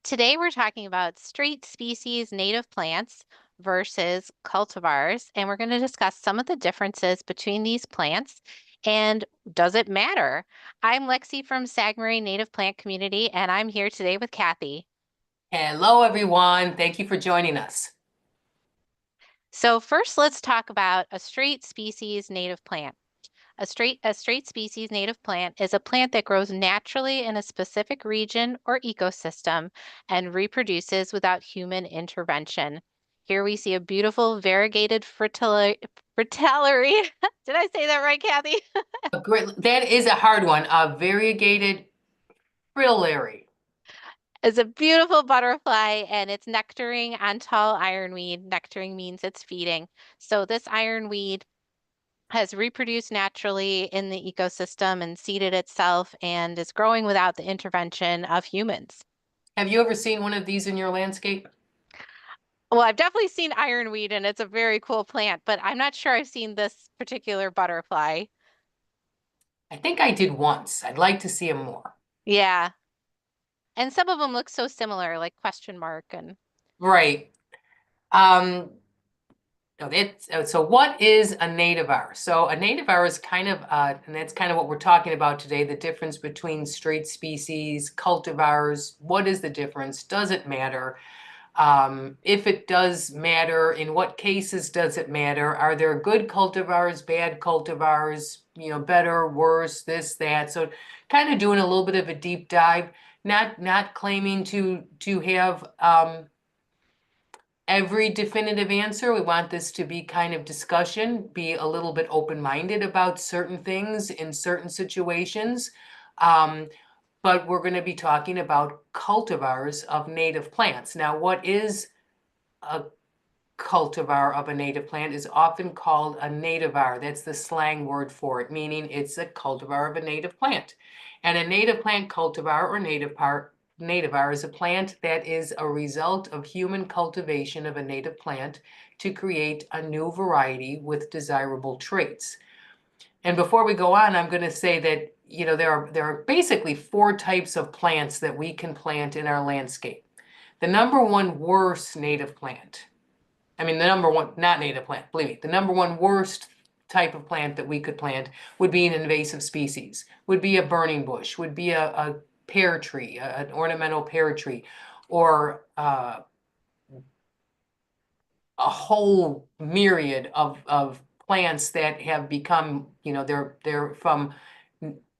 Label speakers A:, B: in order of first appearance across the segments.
A: Today we're talking about straight species native plants versus cultivars, and we're going to discuss some of the differences between these plants and does it matter? I'm Lexi from Sagmaray Native Plant Community, and I'm here today with Kathy.
B: Hello, everyone. Thank you for joining us.
A: So first, let's talk about a straight species native plant. A straight species native plant is a plant that grows naturally in a specific region or ecosystem and reproduces without human intervention. Here we see a beautiful variegated fritillary. Did I say that right, Kathy?
B: That is a hard one. A variegated fritillary.
A: It's a beautiful butterfly and it's nectaring on tall ironweed. Nectaring means it's feeding. So this ironweed has reproduced naturally in the ecosystem and seeded itself and is growing without the intervention of humans.
B: Have you ever seen one of these in your landscape?
A: Well, I've definitely seen ironweed and it's a very cool plant, but I'm not sure I've seen this particular butterfly.
B: I think I did once. I'd like to see them more.
A: Yeah. And some of them look so similar, like question mark and
B: Right. No, so what is a nativar? So a nativar is kind of, and that's kind of what we're talking about today, the difference between straight species, cultivars. What is the difference? Does it matter? If it does matter, in what cases does it matter? Are there good cultivars, bad cultivars, better, worse, this, that? So kind of doing a little bit of a deep dive, not claiming to have every definitive answer. We want this to be kind of discussion, be a little bit open-minded about certain things in certain situations. Um, but we're going to be talking about cultivars of native plants. Now, what is a cultivar of a native plant is often called a nativar. That's the slang word for it, meaning it's a cultivar of a native plant. And a native plant cultivar or nativar is a plant that is a result of human cultivation of a native plant to create a new variety with desirable traits. And before we go on, I'm going to say that there are basically four types of plants that we can plant in our landscape. The number one worst native plant, I mean, the number one, not native plant, believe me, the number one worst type of plant that we could plant would be an invasive species, would be a burning bush, would be a pear tree, an ornamental pear tree, or a whole myriad of plants that have become, they're from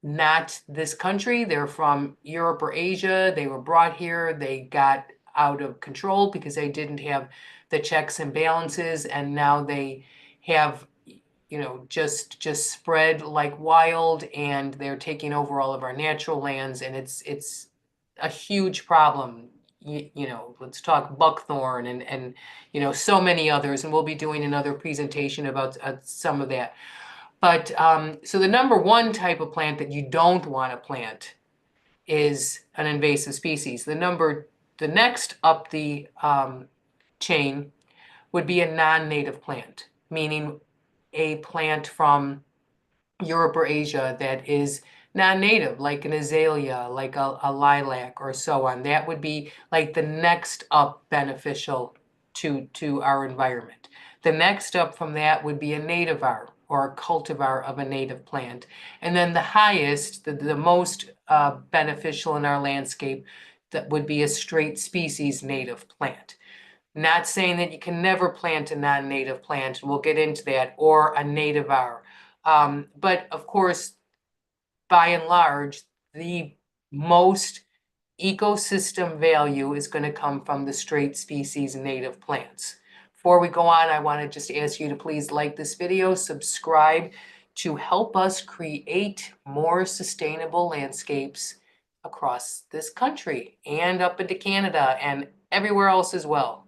B: not this country, they're from Europe or Asia. They were brought here, they got out of control because they didn't have the checks and balances, and now they have, just spread like wild, and they're taking over all of our natural lands, and it's a huge problem. Let's talk buckthorn and so many others, and we'll be doing another presentation about some of that. But so the number one type of plant that you don't want to plant is an invasive species. The next up the chain would be a non-native plant, meaning a plant from Europe or Asia that is non-native, like an azalea, like a lilac or so on. That would be like the next up beneficial to our environment. The next up from that would be a nativar or a cultivar of a native plant. And then the highest, the most beneficial in our landscape, that would be a straight species native plant. Not saying that you can never plant a non-native plant, we'll get into that, or a nativar. But of course, by and large, the most ecosystem value is going to come from the straight species native plants. Before we go on, I want to just ask you to please like this video, subscribe to help us create more sustainable landscapes across this country and up into Canada and everywhere else as well.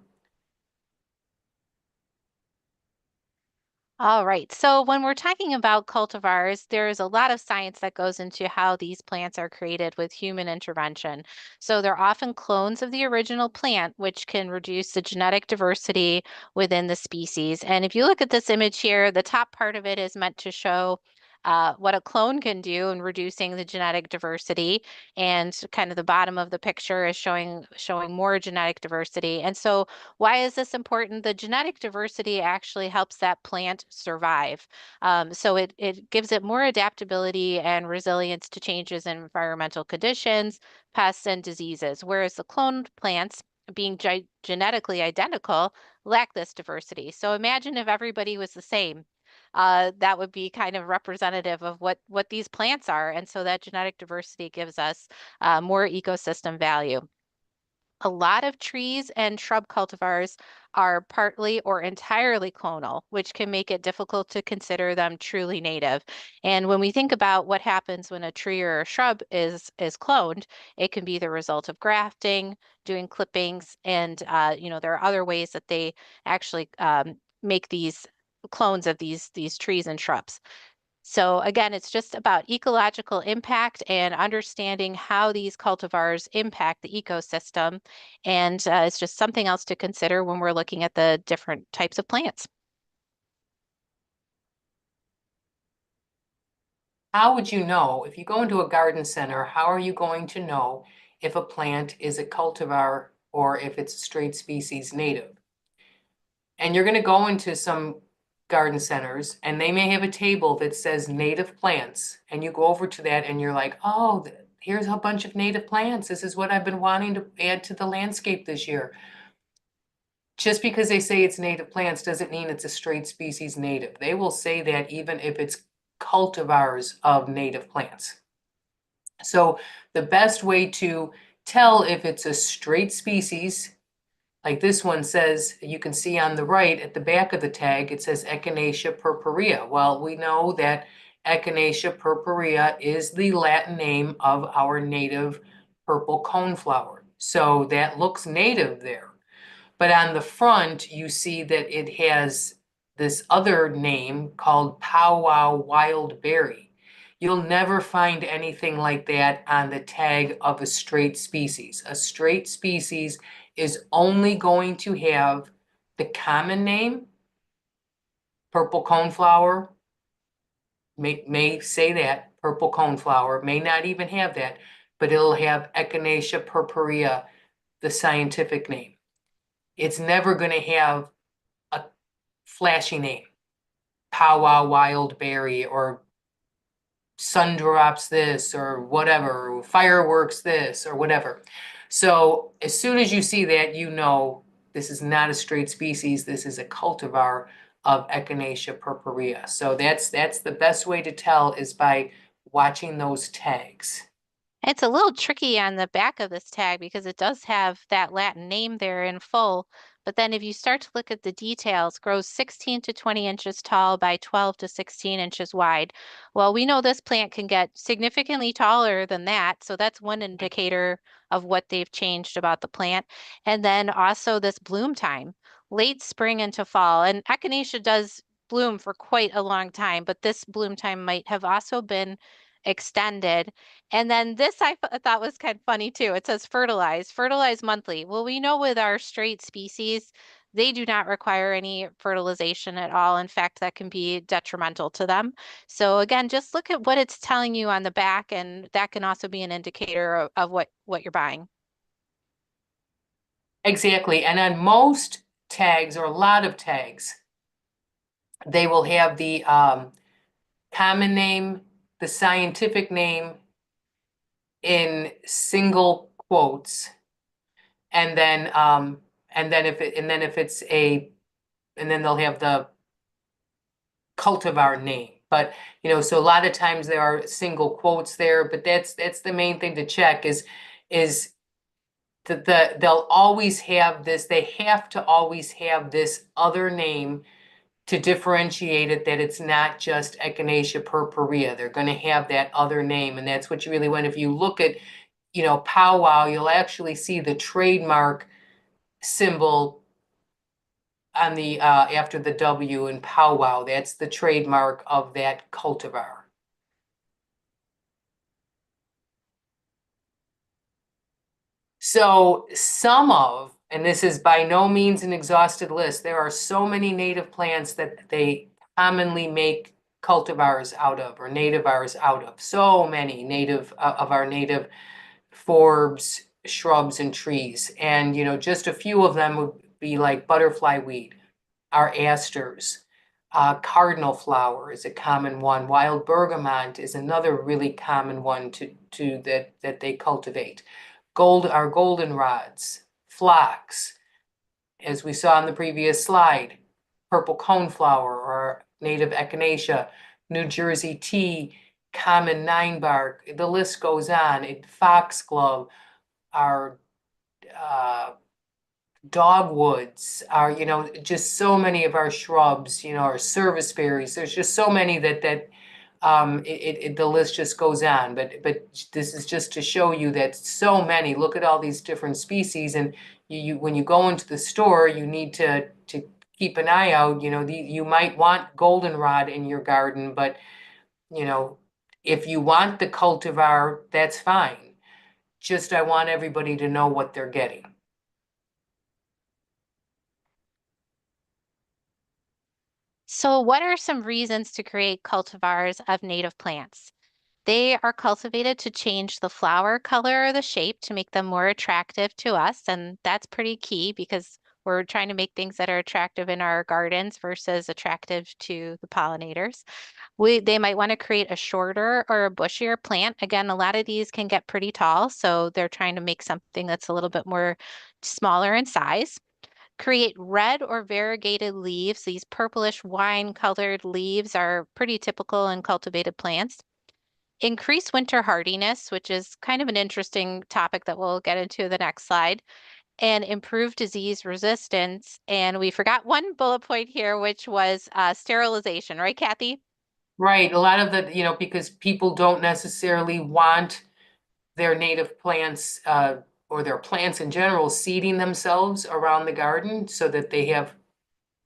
A: all right. So when we're talking about cultivars, there's a lot of science that goes into how these plants are created with human intervention. So they're often clones of the original plant, which can reduce the genetic diversity within the species. And if you look at this image here, the top part of it is meant to show what a clone can do in reducing the genetic diversity. And kind of the bottom of the picture is showing more genetic diversity. And so why is this important? The genetic diversity actually helps that plant survive. So it gives it more adaptability and resilience to changes in environmental conditions, pests, and diseases, whereas the cloned plants, being genetically identical, lack this diversity. So imagine if everybody was the same. That would be kind of representative of what these plants are. And so that genetic diversity gives us more ecosystem value. A lot of trees and shrub cultivars are partly or entirely clonal, which can make it difficult to consider them truly native. And when we think about what happens when a tree or a shrub is cloned, it can be the result of grafting, doing clippings, and there are other ways that they actually make these clones of these trees and shrubs. So again, it's just about ecological impact and understanding how these cultivars impact the ecosystem. And it's just something else to consider when we're looking at the different types of plants.
B: How would you know, if you go into a garden center, how are you going to know if a plant is a cultivar or if it's a straight species native? And you're going to go into some garden centers and they may have a table that says native plants. And you go over to that and you're like, oh, here's a bunch of native plants. This is what I've been wanting to add to the landscape this year. Just because they say it's native plants doesn't mean it's a straight species native. They will say that even if it's cultivars of native plants. So the best way to tell if it's a straight species, like this one says, you can see on the right at the back of the tag, it says Echinacea purpurea. Well, we know that Echinacea purpurea is the Latin name of our native purple coneflower. So that looks native there. But on the front, you see that it has this other name called powwow wild berry. You'll never find anything like that on the tag of a straight species. A straight species is only going to have the common name, purple coneflower, may say that, purple coneflower, may not even have that, but it'll have Echinacea purpurea, the scientific name. It's never going to have a flashy name, powwow wild berry or sun drops this or whatever, or fireworks this or whatever. So as soon as you see that, you know this is not a straight species. This is a cultivar of Echinacea purpurea. So that's the best way to tell is by watching those tags.
A: It's a little tricky on the back of this tag because it does have that Latin name there in full. But then if you start to look at the details, grows 16 to 20 inches tall by 12 to 16 inches wide. Well, we know this plant can get significantly taller than that. So that's one indicator of what they've changed about the plant. And then also this bloom time, late spring into fall. And Echinacea does bloom for quite a long time, but this bloom time might have also been extended. And then this I thought was kind of funny too. It says fertilize monthly. Well, we know with our straight species, they do not require any fertilization at all. In fact, that can be detrimental to them. So again, just look at what it's telling you on the back, and that can also be an indicator of what you're buying.
B: Exactly. And on most tags or a lot of tags, they will have the common name, the scientific name in single quotes. And then if it's a, and then they'll have the cultivar name. But, so a lot of times there are single quotes there, but that's the main thing to check is that they'll always have this, they have to always have this other name to differentiate it, that it's not just Echinacea purpurea. They're going to have that other name, and that's what you really want. If you look at, powwow, you'll actually see the trademark symbol on the after the W in powwow. That's the trademark of that cultivar. So and this is by no means an exhausted list, there are so many native plants that they commonly make cultivars out of, or nativars out of. So many native of our native forbs, shrubs, and trees. And, just a few of them would be like butterfly weed, our asters. Cardinal flower is a common one. Wild bergamot is another really common one that they cultivate. Our goldenrods, phlox, as we saw in the previous slide, purple coneflower or native echinacea, New Jersey tea, common ninebark. The list goes on. Foxglove, our dogwoods, just so many of our shrubs, our service berries. There's just so many that the list just goes on. But this is just to show you that so many. Look at all these different species, and when you go into the store, you need to keep an eye out. You might want goldenrod in your garden, but you know, if you want the cultivar, that's fine. Just I want everybody to know what they're getting.
A: So, what are some reasons to create cultivars of native plants? They are cultivated to change the flower color or the shape to make them more attractive to us. And that's pretty key because we're trying to make things that are attractive in our gardens versus attractive to the pollinators. They might want to create a shorter or a bushier plant. Again, a lot of these can get pretty tall, so they're trying to make something that's a little bit more smaller in size. Create red or variegated leaves. These purplish wine colored leaves are pretty typical in cultivated plants. Increase winter hardiness, which is kind of an interesting topic that we'll get into the next slide, and improve disease resistance. And we forgot one bullet point here, which was sterilization, right, Kathy?
B: Right, a lot of because people don't necessarily want their native plants or their plants in general seeding themselves around the garden so that they have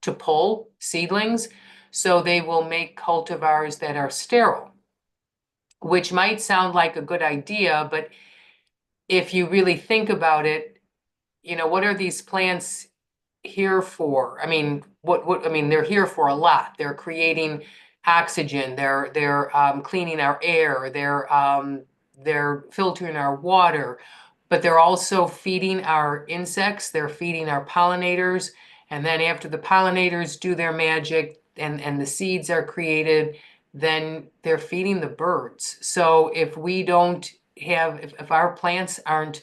B: to pull seedlings. So they will make cultivars that are sterile, which might sound like a good idea, but if you really think about it, what are these plants here for? I mean, they're here for a lot. They're creating oxygen, they're cleaning our air, they're filtering our water, but they're also feeding our insects, they're feeding our pollinators, and then after the pollinators do their magic and the seeds are created, then they're feeding the birds. So if we don't have, if our plants aren't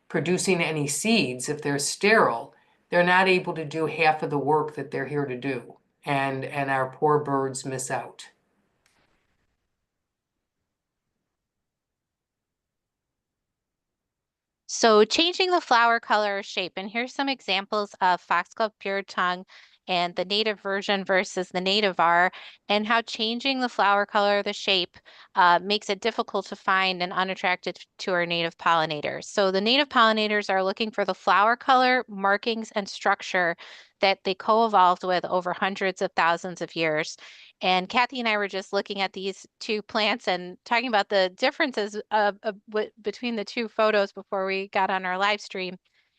B: producing any seeds, if they're sterile, they're not able to do half of the work that they're here to do. And our poor birds miss out.
A: So changing the flower color or shape, and here's some examples of foxglove pure tongue and the native version versus the nativar, and how changing the flower color or the shape makes it difficult to find and unattractive to our native pollinators. So the native pollinators are looking for the flower color, markings, and structure that they co-evolved with over hundreds of thousands of years. And Kathy and I were just looking at these two plants and talking about the differences between the two photos before we got on our live stream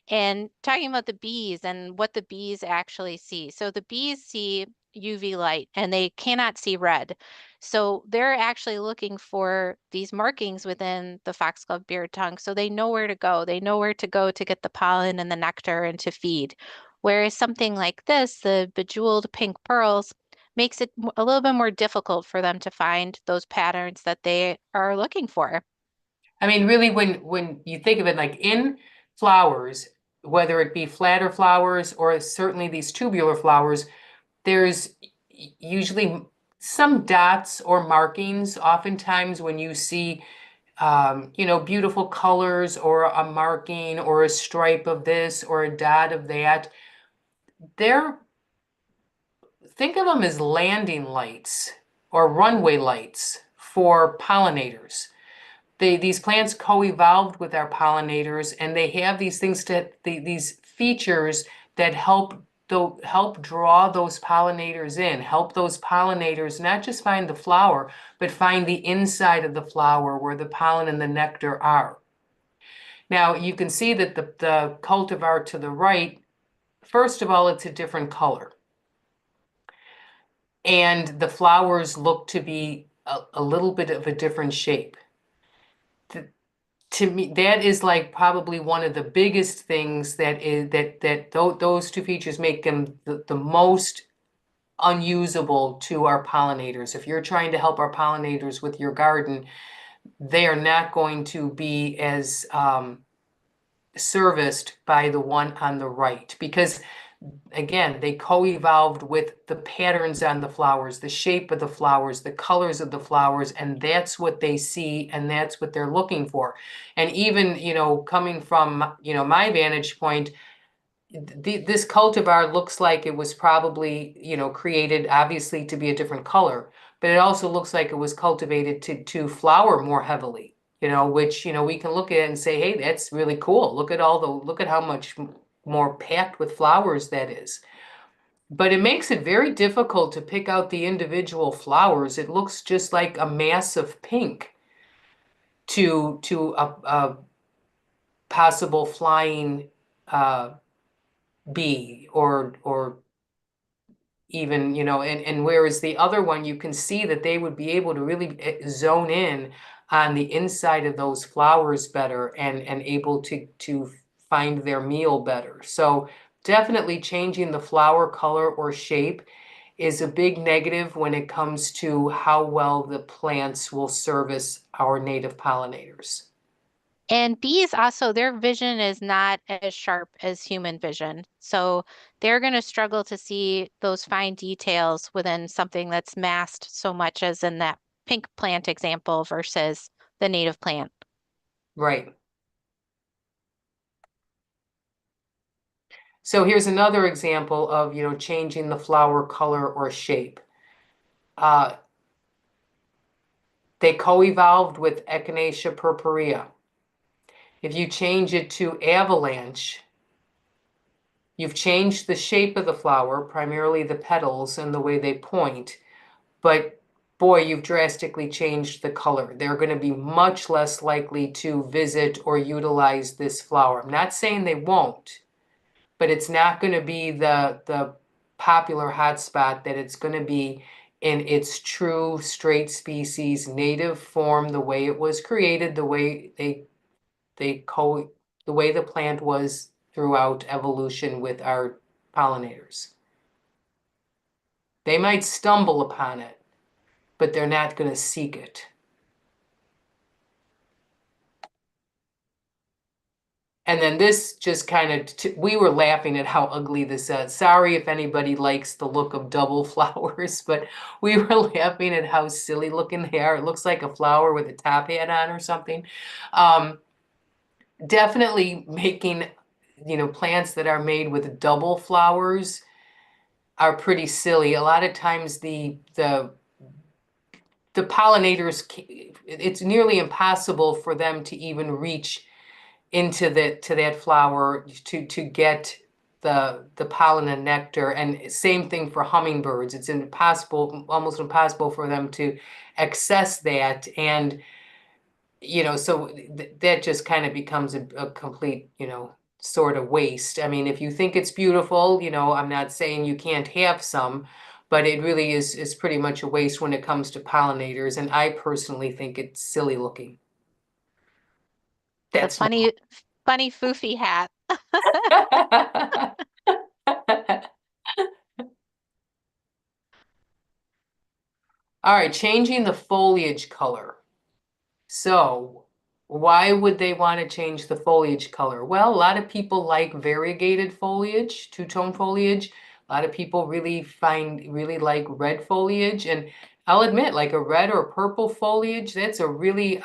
A: and talking about the bees and what the bees actually see. So the bees see UV light and they cannot see red. So they're actually looking for these markings within the foxglove beard tongue. So they know where to go. They know where to go to get the pollen and the nectar and to feed. Whereas something like this, the bejeweled pink pearls, makes it a little bit more difficult for them to find those patterns that they are looking for.
B: I mean, really, when you think of it, like in flowers, whether it be flatter flowers or certainly these tubular flowers, there's usually some dots or markings. Oftentimes when you see beautiful colors or a marking or a stripe of this or a dot of that, they're think of them as landing lights or runway lights for pollinators. These plants co-evolved with our pollinators, and they have these these features that help draw those pollinators in, help those pollinators not just find the flower, but find the inside of the flower where the pollen and the nectar are. Now you can see that the cultivar to the right, first of all, it's a different color. and the flowers look to be a little bit of a different shape. To me, that is like probably one of the biggest things those two features make them the most unusable to our pollinators. If you're trying to help our pollinators with your garden, they are not going to be as serviced by the one on the right, because again, they co-evolved with the patterns on the flowers, the shape of the flowers, the colors of the flowers, and that's what they see and that's what they're looking for. And even, coming from, my vantage point, this cultivar looks like it was probably, created obviously to be a different color, but it also looks like it was cultivated to flower more heavily, which, we can look at it and say, hey, that's really cool. Look at how much more packed with flowers that is. But it makes it very difficult to pick out the individual flowers. It looks just like a mass of pink to a possible flying bee or even, and whereas the other one, you can see that they would be able to really zone in on the inside of those flowers better and able to find their meal better. So definitely changing the flower color or shape is a big negative when it comes to how well the plants will service our native pollinators.
A: And bees also, their vision is not as sharp as human vision. So they're going to struggle to see those fine details within something that's masked so much as in that pink plant example versus the native plant.
B: Right. So here's another example of, changing the flower color or shape. Uh, they co-evolved with Echinacea purpurea. If you change it to avalanche, you've changed the shape of the flower, primarily the petals and the way they point, but boy, you've drastically changed the color. They're going to be much less likely to visit or utilize this flower. I'm not saying they won't, but it's not going to be the popular hotspot that it's going to be in its true straight species native form, the way it was created, the way the way the plant was throughout evolution with our pollinators. They might stumble upon it, but they're not going to seek it. And then this just kind of, we were laughing at how ugly this is. Sorry if anybody likes the look of double flowers, but we were laughing at how silly looking they are. It looks like a flower with a top hat on or something. Definitely making, plants that are made with double flowers are pretty silly. A lot of times the pollinators, it's nearly impossible for them to even reach into that flower to get the pollen and nectar. And same thing for hummingbirds. It's impossible, almost impossible for them to access that. And so that just kind of becomes a complete, sort of waste. I mean, if you think it's beautiful, I'm not saying you can't have some, but it really is pretty much a waste when it comes to pollinators. And I personally think it's silly looking.
A: The
B: That's
A: funny foofy hat.
B: All right, changing the foliage color. So why would they want to change the foliage color? Well, a lot of people like variegated foliage, two-tone foliage. A lot of people really like red foliage. And I'll admit, like a red or purple foliage, that's a really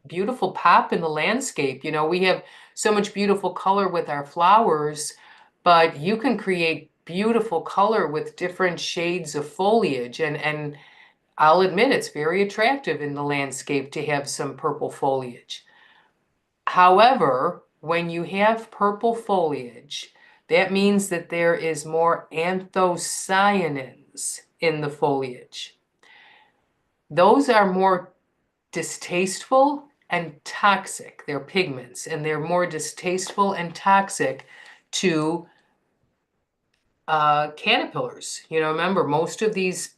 B: beautiful pop in the landscape. We have so much beautiful color with our flowers, but you can create beautiful color with different shades of foliage. And I'll admit it's very attractive in the landscape to have some purple foliage. However, when you have purple foliage, that means that there is more anthocyanins in the foliage. Those are more distasteful and toxic. They're pigments, and they're more distasteful and toxic to caterpillars. Remember, most of these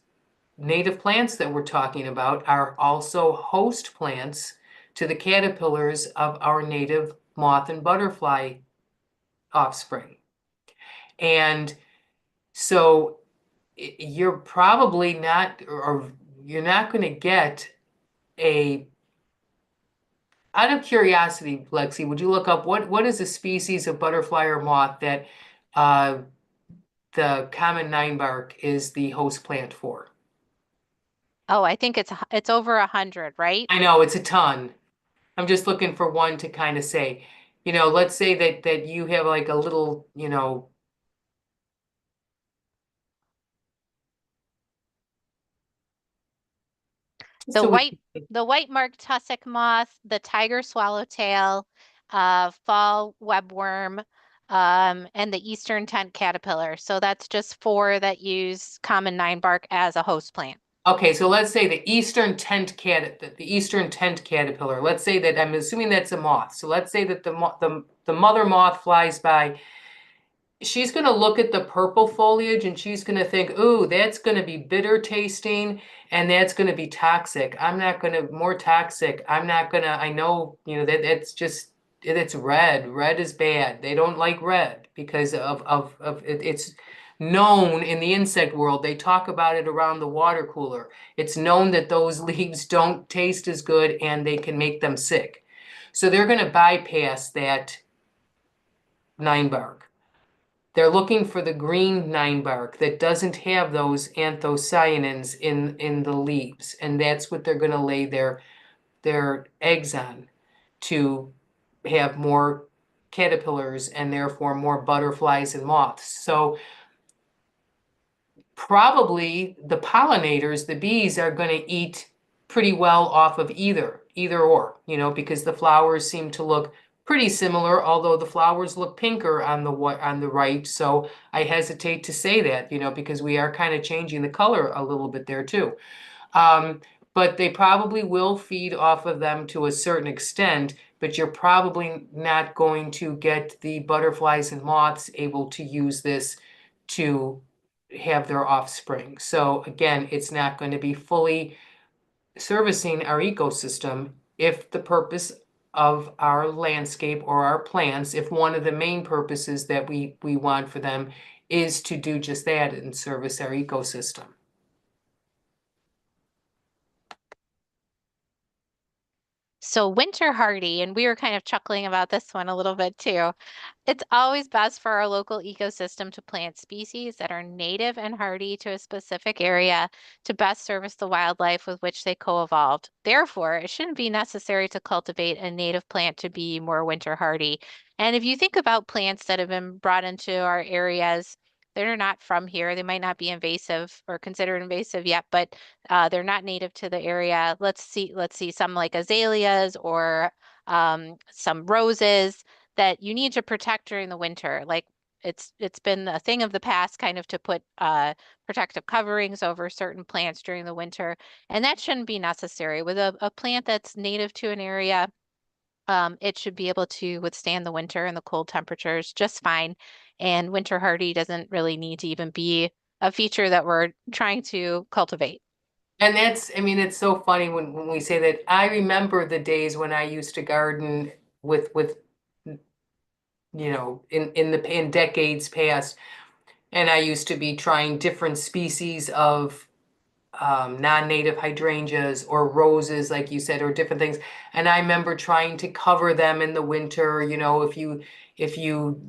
B: native plants that we're talking about are also host plants to the caterpillars of our native moth and butterfly offspring. And so you're probably not, or you're not going to get a, out of curiosity, Lexi, would you look up what is a species of butterfly or moth that uh, the common ninebark is the host plant for?
A: Oh, I think it's over 100, right?
B: I know it's a ton. I'm just looking for one to kind of say, let's say that you have like a little,
A: The
B: so we,
A: white the white marked tussock moth, the tiger swallowtail, fall webworm, and the eastern tent caterpillar. So that's just four that use common ninebark as a host plant.
B: okay, so let's say the eastern tent caterpillar. Let's say that I'm assuming that's a moth. So let's say that the mother moth flies by. She's going to look at the purple foliage and she's going to think, ooh, that's going to be bitter tasting and that's going to be toxic. I'm not going to, more toxic. I'm not going to, I know, that's just, it's red. Red is bad. They don't like red because of it's known in the insect world. They talk about it around the water cooler. It's known that those leaves don't taste as good and they can make them sick. So they're going to bypass that nine bark. They're looking for the green nine bark that doesn't have those anthocyanins in the leaves, and that's what they're going to lay their eggs on to have more caterpillars and therefore more butterflies and moths. So probably the pollinators, the bees, are going to eat pretty well off of either or, because the flowers seem to look pretty similar, although the flowers look pinker on the right. So I hesitate to say that, because we are kind of changing the color a little bit there too. Um, but they probably will feed off of them to a certain extent, but you're probably not going to get the butterflies and moths able to use this to have their offspring. So again, it's not going to be fully servicing our ecosystem if the purpose of our landscape or our plants, if one of the main purposes that we want for them is to do just that and service our ecosystem.
A: So winter hardy, and we were kind of chuckling about this one a little bit too. It's always best for our local ecosystem to plant species that are native and hardy to a specific area to best service the wildlife with which they co-evolved. Therefore, it shouldn't be necessary to cultivate a native plant to be more winter hardy. And if you think about plants that have been brought into our areas, they're not from here. They might not be invasive or considered invasive yet, but they're not native to the area. Let's see some like azaleas or some roses that you need to protect during the winter. Like it's been a thing of the past kind of to put protective coverings over certain plants during the winter, and that shouldn't be necessary. With a plant that's native to an area, it should be able to withstand the winter and the cold temperatures just fine. And winter hardy doesn't really need to even be a feature that we're trying to cultivate.
B: And I mean, it's so funny when we say that. I remember the days when I used to garden with in decades past, and I used to be trying different species of non-native hydrangeas or roses, like you said, or different things. And I remember trying to cover them in the winter, if you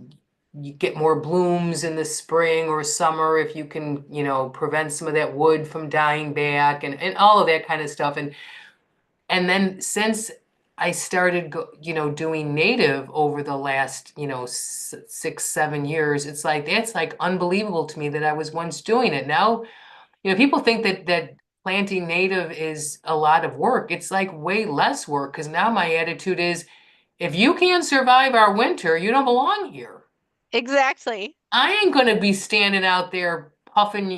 B: get more blooms in the spring or summer, if you can, prevent some of that wood from dying back and all of that kind of stuff. And then since I started doing native over the last, 6, 7 years, it's like that's like unbelievable to me that I was once doing it. Now, people think that planting native is a lot of work. It's like way less work because now my attitude is if you can't survive our winter, you don't belong here.
A: Exactly.
B: I ain't gonna be standing out there puffing,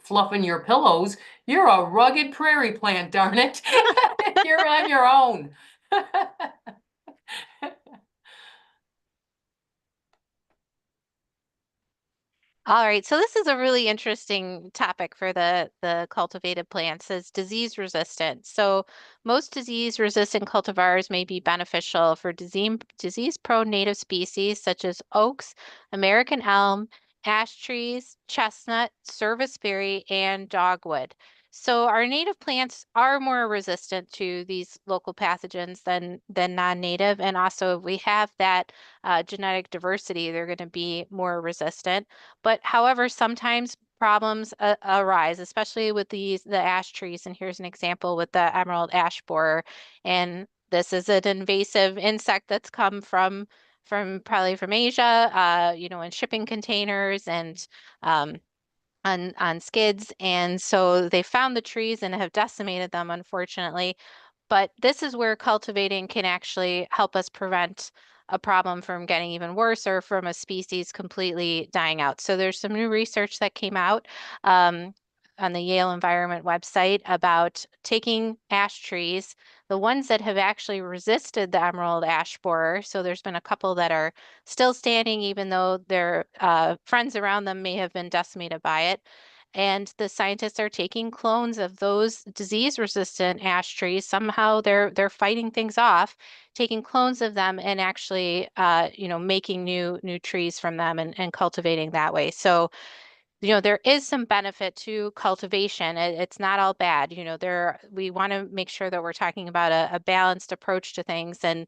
B: fluffing your pillows. You're a rugged prairie plant, darn it. You're on your own.
A: All right, so this is a really interesting topic for the cultivated plants is disease resistant. So most disease resistant cultivars may be beneficial for disease prone native species such as oaks, American elm, ash trees, chestnut, serviceberry, and dogwood. So our native plants are more resistant to these local pathogens than non-native, and also if we have that genetic diversity, they're going to be more resistant. But however, sometimes problems arise, especially with the ash trees. And here's an example with the emerald ash borer. And this is an invasive insect that's come from probably from Asia, in shipping containers and um, on skids. And so they found the trees and have decimated them, unfortunately. But this is where cultivating can actually help us prevent a problem from getting even worse or from a species completely dying out. So there's some new research that came out um, on the Yale Environment website about taking ash trees, the ones that have actually resisted the emerald ash borer. So there's been a couple that are still standing, even though their friends around them may have been decimated by it. And the scientists are taking clones of those disease-resistant ash trees. Somehow they're fighting things off, taking clones of them and actually making new trees from them and cultivating that way. So there is some benefit to cultivation. It's not all bad. We want to make sure that we're talking about a balanced approach to things. And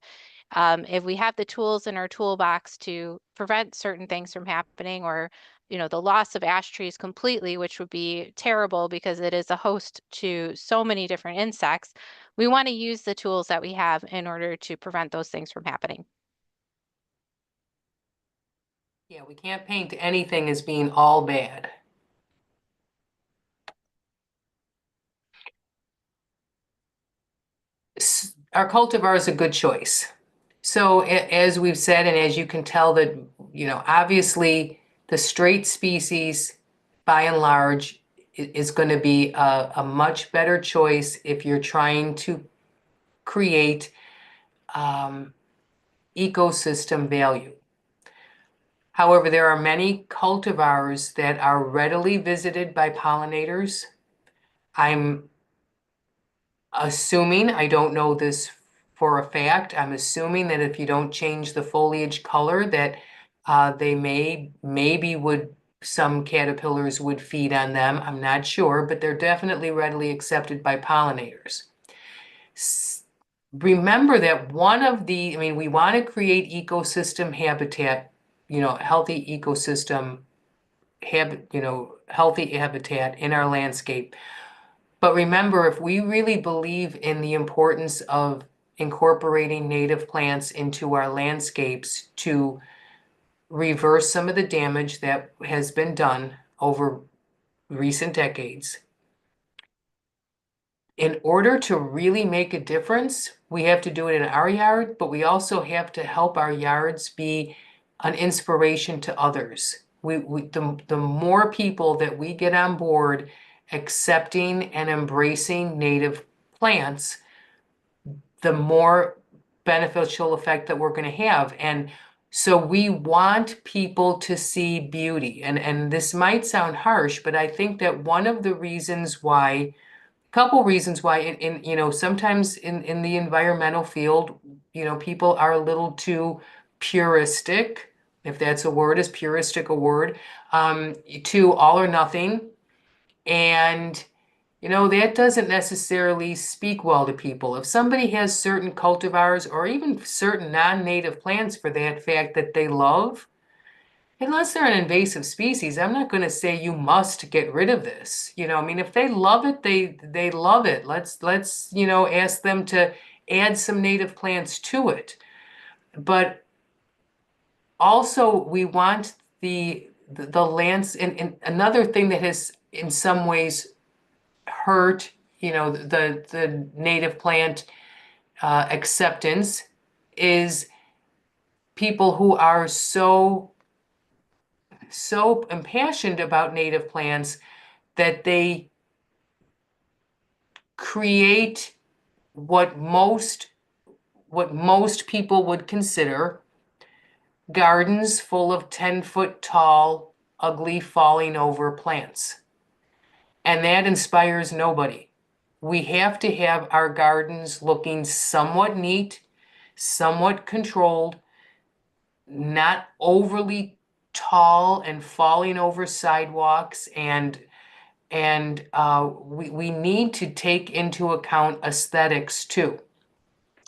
A: if we have the tools in our toolbox to prevent certain things from happening, or the loss of ash trees completely, which would be terrible because it is a host to so many different insects, we want to use the tools that we have in order to prevent those things from happening.
B: Yeah, we can't paint anything as being all bad. Our cultivar is a good choice. So as we've said, and as you can tell that, obviously the straight species by and large is going to be a much better choice if you're trying to create ecosystem value. However, there are many cultivars that are readily visited by pollinators. I'm assuming, I don't know this for a fact, I'm assuming that if you don't change the foliage color, that they maybe some caterpillars would feed on them. I'm not sure, but they're definitely readily accepted by pollinators. Remember that we want to create ecosystem habitat, healthy ecosystem healthy habitat in our landscape. But remember, if we really believe in the importance of incorporating native plants into our landscapes to reverse some of the damage that has been done over recent decades, in order to really make a difference, we have to do it in our yard, but we also have to help our yards be an inspiration to others. The more people that we get on board accepting and embracing native plants, the more beneficial effect that we're going to have. And so we want people to see beauty. And this might sound harsh, but I think that one of the reasons why, couple reasons why sometimes in the environmental field, people are a little too puristic, if that's a word, is puristic a word, to all or nothing. And that doesn't necessarily speak well to people. If somebody has certain cultivars or even certain non-native plants for that fact that they love, unless they're an invasive species, I'm not going to say you must get rid of this. If they love it, they love it. Let's ask them to add some native plants to it. But also we want the lands, and another thing that has in some ways hurt, the native plant acceptance is people who are so impassioned about native plants that they create what most people would consider gardens full of 10-foot tall ugly falling over plants. And that inspires nobody. We have to have our gardens looking somewhat neat, somewhat controlled, not overly tall and falling over sidewalks, and we need to take into account aesthetics too.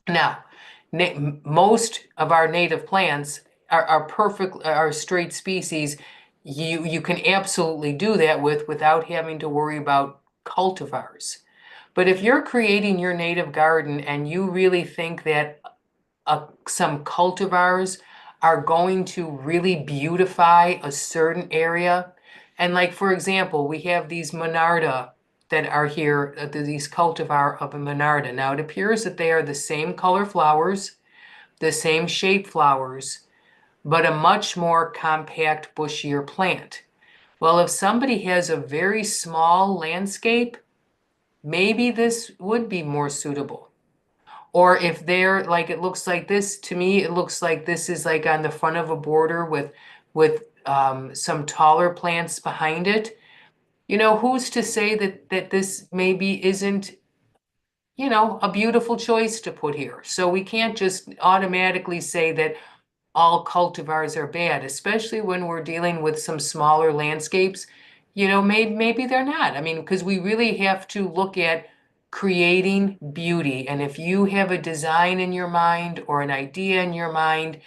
B: Now, most of our native plants are straight species. You can absolutely do that without having to worry about cultivars. But if you're creating your native garden and you really think that some cultivars are going to really beautify a certain area. And like, for example, we have these Monarda that are here, these cultivar of a Monarda. Now it appears that they are the same color flowers, the same shape flowers, but a much more compact, bushier plant. Well, if somebody has a very small landscape, maybe this would be more suitable. Or if they're like, it looks like this, to me, it looks like this is like on the front of a border with some taller plants behind it. You know, who's to say that this maybe isn't, a beautiful choice to put here? So we can't just automatically say that all cultivars are bad, especially when we're dealing with some smaller landscapes. Maybe they're not. I mean, because we really have to look at creating beauty. And if you have a design in your mind or an idea in your mind,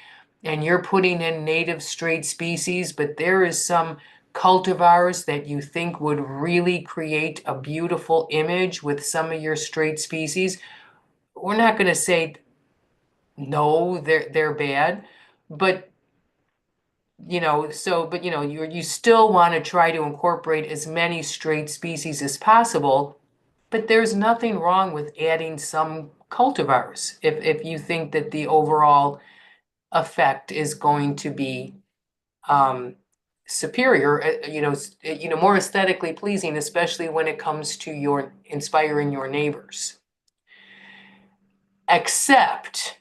B: and you're putting in native straight species, but there is some cultivars that you think would really create a beautiful image with some of your straight species, we're not going to say no, they're bad, but you still want to try to incorporate as many straight species as possible, but there's nothing wrong with adding some cultivars if you think that the overall effect is going to be um, superior, more aesthetically pleasing, especially when it comes to your inspiring your neighbors. Except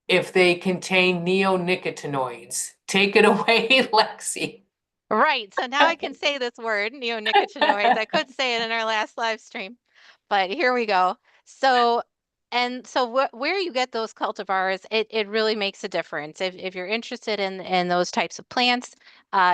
B: if they contain neonicotinoids. Take it away, Lexi.
A: Right. So now I can say this word, neonicotinoids. I could say it in our last live stream, but here we go. So, and so where you get those cultivars, it really makes a difference. If you're interested in those types of plants,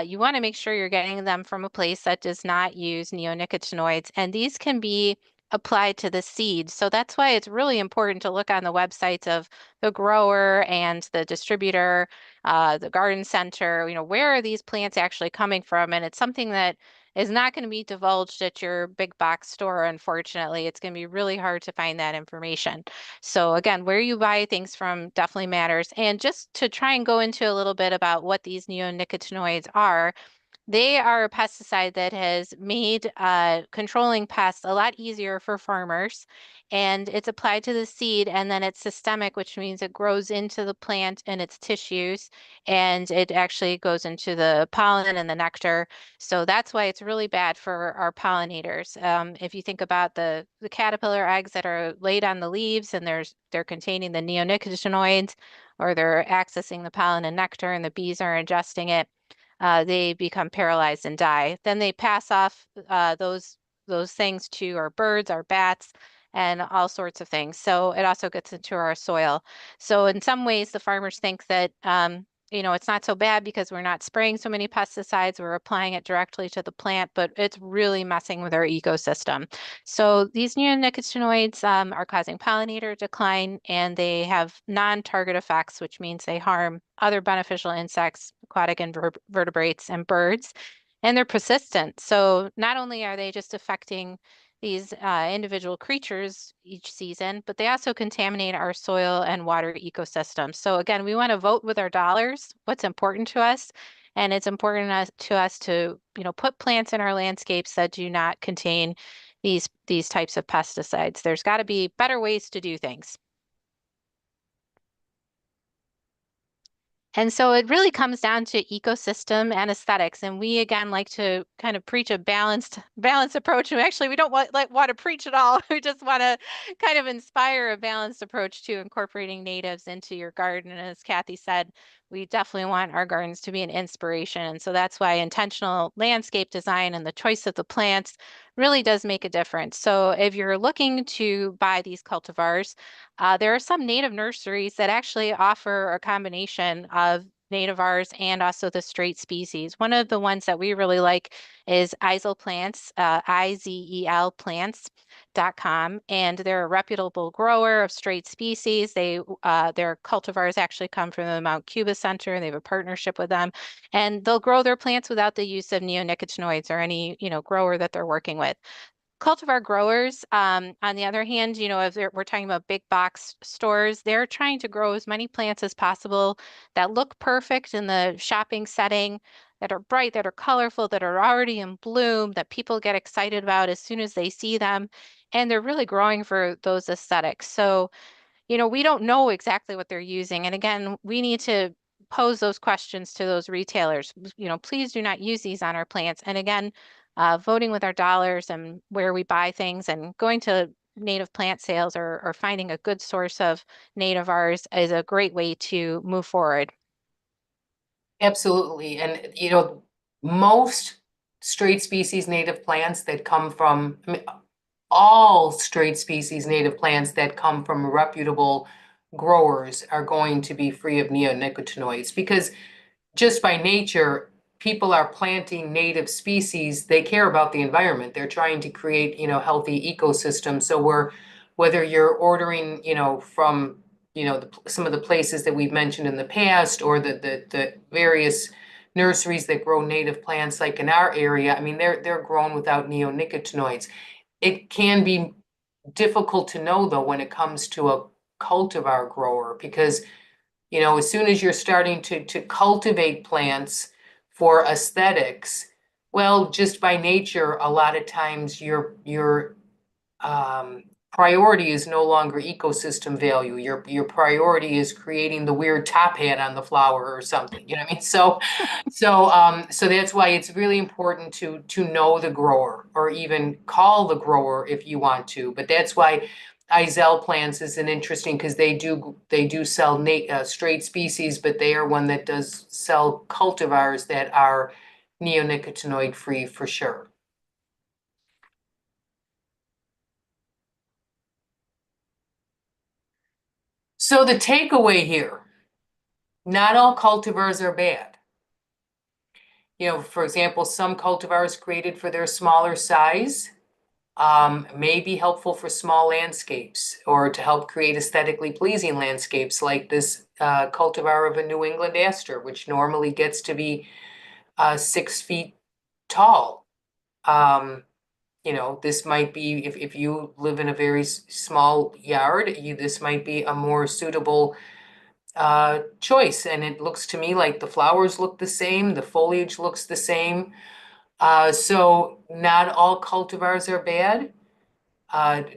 A: you want to make sure you're getting them from a place that does not use neonicotinoids. And these can be applied to the seed. So that's why it's really important to look on the websites of the grower and the distributor, the garden center, where are these plants actually coming from? And it's something that is not going to be divulged at your big box store, unfortunately. It's going to be really hard to find that information. So again, where you buy things from definitely matters. And just to try and go into a little bit about what these neonicotinoids are, they are a pesticide that has made controlling pests a lot easier for farmers, and it's applied to the seed, and then it's systemic, which means it grows into the plant and its tissues, and it actually goes into the pollen and the nectar. So that's why it's really bad for our pollinators. If you think about the caterpillar eggs that are laid on the leaves and they're containing the neonicotinoids, or they're accessing the pollen and nectar, and the bees are ingesting it, they become paralyzed and die. Then they pass off those things to our birds, our bats, and all sorts of things. So it also gets into our soil. So in some ways, the farmers think that it's not so bad because we're not spraying so many pesticides, we're applying it directly to the plant, but it's really messing with our ecosystem. So these neonicotinoids are causing pollinator decline, and they have non-target effects, which means they harm other beneficial insects, aquatic invertebrates, and birds, and they're persistent. So not only are they just affecting these individual creatures each season, but they also contaminate our soil and water ecosystem. So again, we want to vote with our dollars, what's important to us. And it's important to us to, put plants in our landscapes that do not contain these types of pesticides. There's got to be better ways to do things. And so it really comes down to ecosystem and aesthetics. And we again like to kind of preach a balanced approach. And actually, we don't want to preach at all. We just want to kind of inspire a balanced approach to incorporating natives into your garden. And as Kathy said, we definitely want our gardens to be an inspiration. And so that's why intentional landscape design and the choice of the plants really does make a difference. So if you're looking to buy these cultivars, there are some native nurseries that actually offer a combination of nativars and also the straight species. One of the ones that we really like is Izel Plants, IZEL Plants.com, and they're a reputable grower of straight species. Their cultivars actually come from the Mount Cuba Center. They have a partnership with them, and they'll grow their plants without the use of neonicotinoids or any, grower that they're working with. Cultivar growers, on the other hand, if we're talking about big box stores, they're trying to grow as many plants as possible that look perfect in the shopping setting, that are bright, that are colorful, that are already in bloom, that people get excited about as soon as they see them. And they're really growing for those aesthetics. So, we don't know exactly what they're using. And again, we need to pose those questions to those retailers. Please do not use these on our plants. And again, voting with our dollars and where we buy things and going to native plant sales or finding a good source of nativars is a great way to move forward.
B: Absolutely. And most straight species native plants that come from, I mean, all straight species native plants that come from reputable growers are going to be free of neonicotinoids because just by nature, people are planting native species. They care about the environment. They're trying to create, healthy ecosystems. So whether you're ordering, from, some of the places that we've mentioned in the past or the various nurseries that grow native plants, like in our area, I mean, they're grown without neonicotinoids. It can be difficult to know though when it comes to a cultivar grower because as soon as you're starting to cultivate plants for aesthetics, well, just by nature, a lot of times your priority is no longer ecosystem value. Your priority is creating the weird top hat on the flower or something. You know what I mean? So that's why it's really important to know the grower or even call the grower if you want to. But that's why Izel plants is an interesting because they do sell straight species, but they are one that does sell cultivars that are neonicotinoid free for sure. So the takeaway here, not all cultivars are bad. For example, some cultivars created for their smaller size may be helpful for small landscapes or to help create aesthetically pleasing landscapes like this cultivar of a New England aster, which normally gets to be 6 feet tall. This might be, if you live in a very small yard, this might be a more suitable choice. And it looks to me like the flowers look the same, the foliage looks the same. So not all cultivars are bad.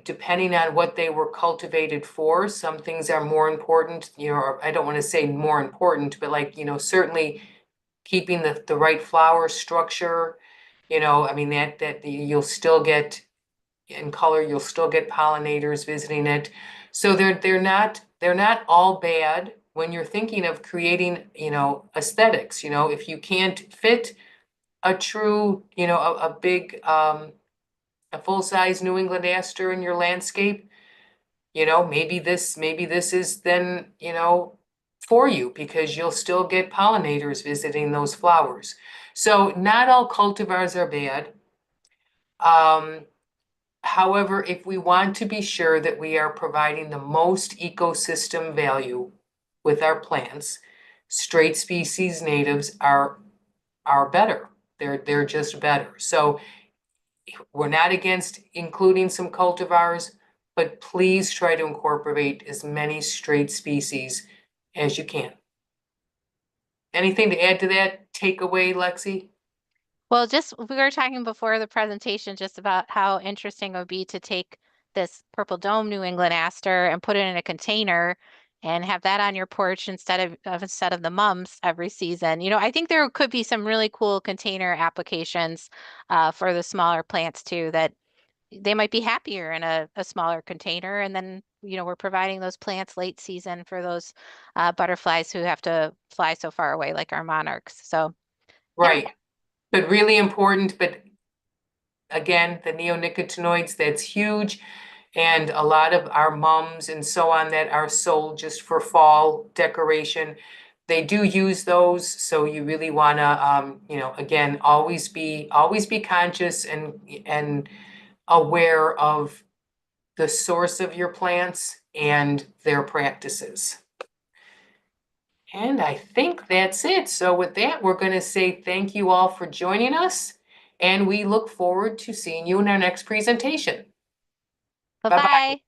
B: Depending on what they were cultivated for, some things are more important, or I don't want to say more important, but like, certainly keeping the right flower structure, I mean, that you'll still get in color, you'll still get pollinators visiting it. So they're not all bad when you're thinking of creating, aesthetics. If you can't fit a true, a big a full-size New England aster in your landscape, maybe this is then, for you because you'll still get pollinators visiting those flowers. So not all cultivars are bad. However, if we want to be sure that we are providing the most ecosystem value with our plants, straight species natives are better. They're just better. So we're not against including some cultivars, but please try to incorporate as many straight species as you can. Anything to add to that takeaway, Lexi?
A: Well, we were talking before the presentation just about how interesting it would be to take this purple dome New England aster and put it in a container and have that on your porch instead of the mums every season. I think there could be some really cool container applications for the smaller plants too that they might be happier in a smaller container, and then we're providing those plants late season for those butterflies who have to fly so far away, like our monarchs. So, yeah.
B: Right. But really important, but again, the neonicotinoids, that's huge. And a lot of our mums and so on that are sold just for fall decoration, they do use those. So you really want to, again, always be conscious and aware of the source of your plants and their practices. And I think that's it. So with that, we're going to say thank you all for joining us, and we look forward to seeing you in our next presentation. Bye-bye.
A: Bye-bye.